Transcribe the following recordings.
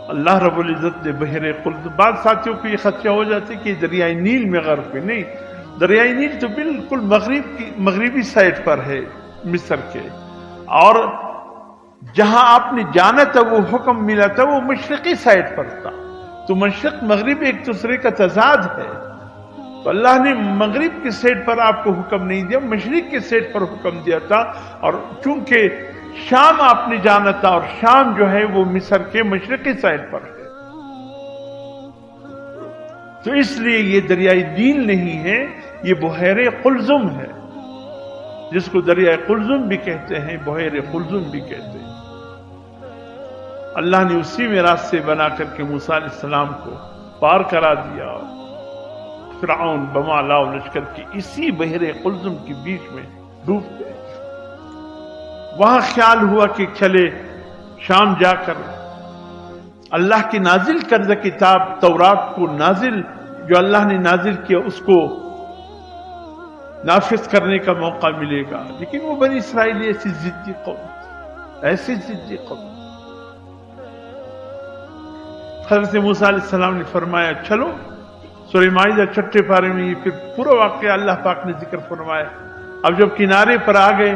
اللہ رب العزت نے بحر قلزم، بعض ساتھیوں کو یہ خدشہ ہو جاتا ہے کہ دریائے نیل میں غرق ہے، نہیں، دریائے نیل تو بالکل مغربی سائڈ پر ہے مصر کے، اور جہاں آپ نے جانا تھا وہ حکم ملا تھا وہ مشرقی سائڈ پر تھا، تو مشرق مغرب ایک دوسرے کا تضاد ہے، تو اللہ نے مغرب کی سائڈ پر آپ کو حکم نہیں دیا، مشرق کی سائڈ پر حکم دیا تھا، اور چونکہ شام آپ نے جانا تھا، اور شام جو ہے وہ مصر کے مشرقی سائڈ پر ہے، تو اس لیے یہ دریائے نیل نہیں ہے، یہ بحیر قلزم ہے، جس کو دریائے قلزم بھی کہتے ہیں، بحیر قلزم بھی کہتے ہیں۔ اللہ نے اسی میں راستے بنا کر کے موسیٰ علیہ السلام کو پار کرا دیا، فرعون بمالا و لشکر کی اسی بحر قلزم کے بیچ میں ڈوب گئے۔ وہاں خیال ہوا کہ چلے شام جا کر اللہ کی نازل کردہ کتاب تورات کو جو اللہ نے نازل کیا اس کو نافذ کرنے کا موقع ملے گا، لیکن وہ بنی اسرائیل ایسی ضدی قوم۔ حضرت موسیٰ علیہ السلام نے فرمایا چلو، سورہ مائدہ چھٹے پارے میں یہ پھر پورا واقعہ اللہ پاک نے ذکر فرمایا۔ اب جب کنارے پر آ گئے،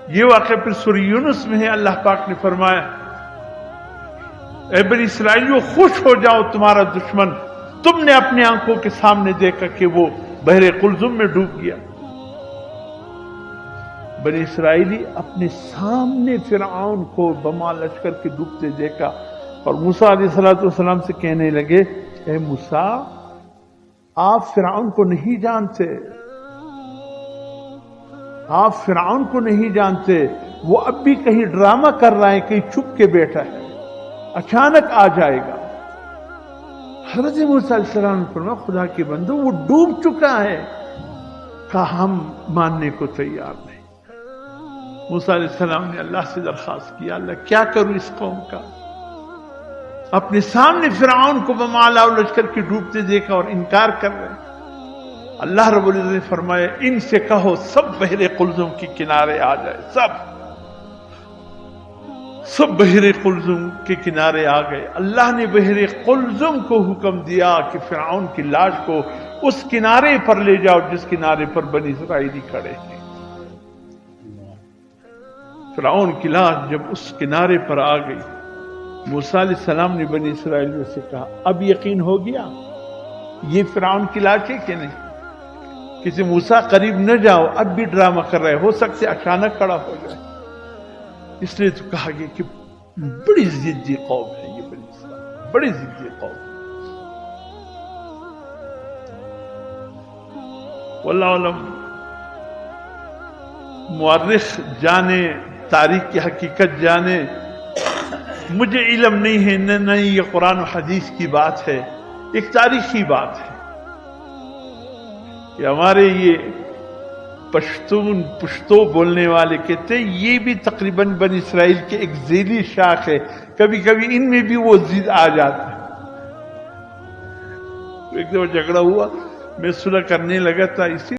یہ واقعہ پھر سورہ یونس میں ہے، اللہ پاک نے فرمایا اے بنی اسرائیلیوں خوش ہو جاؤ، تمہارا دشمن تم نے اپنی آنکھوں کے سامنے دیکھا کہ وہ بحر قلزم میں ڈوب گیا۔ بنی اسرائیلی اپنے سامنے فرعون کو بما لشکر کے ڈوبتے دیکھا، اور موسیٰ علیہ السلام سے کہنے لگے اے موسیٰ آپ فرعون کو نہیں جانتے، آپ فرعون کو نہیں جانتے، وہ اب بھی کہیں ڈرامہ کر رہا ہے، کہیں چھپ کے بیٹھا ہے، اچانک آ جائے گا۔ حضرت موسیٰ علیہ السلام نے فرمایا خدا کے بندو وہ ڈوب چکا ہے، کہا ہم ماننے کو تیار نہیں۔ موسیٰ علیہ السلام نے اللہ سے درخواست کیا اللہ کیا کروں اس قوم کا، اپنے سامنے فرعون کو بمالا و لشکر کے ڈوبتے دیکھا اور انکار کر رہے۔ اللہ رب العزت نے فرمایا ان سے کہو سب بحر قلزم کے کنارے آ جائے، سب بحر قلزم کے کنارے آ گئے۔ اللہ نے بحر قلزم کو حکم دیا کہ فرعون کی لاش کو اس کنارے پر لے جاؤ جس کنارے پر بنی اسرائیلی کھڑے ہیں۔ فرعون کی لاش جب اس کنارے پر آ گئی، موسیٰ علیہ السلام نے بنی اسرائیلیوں سے کہا اب یقین ہو گیا یہ فرعون کی لاش ہے کہ نہیں؟ کسی موسیٰ قریب نہ جاؤ، اب بھی ڈرامہ کر رہے، ہو سکتے اچانک کھڑا ہو جائے۔ اس لیے تو کہا گیا کہ بڑی ضدی قوم ہے یہ بنی اسرائیل، بڑی ضدی قوم۔ واللہ علم، مورخ جانے، تاریخ کی حقیقت جانے، مجھے علم نہیں ہے، نہ یہ قرآن و حدیث کی بات ہے، ایک تاریخی بات ہے کہ ہمارے یہ پشتو بولنے والے کہتے ہیں یہ بھی تقریباً بنی اسرائیل کے ایک ذیلی شاخ ہے، کبھی کبھی ان میں بھی وہ ضد آ جاتا ہے۔ ایک دفعہ جھگڑا ہوا، میں صلح کرنے لگا تھا، اسی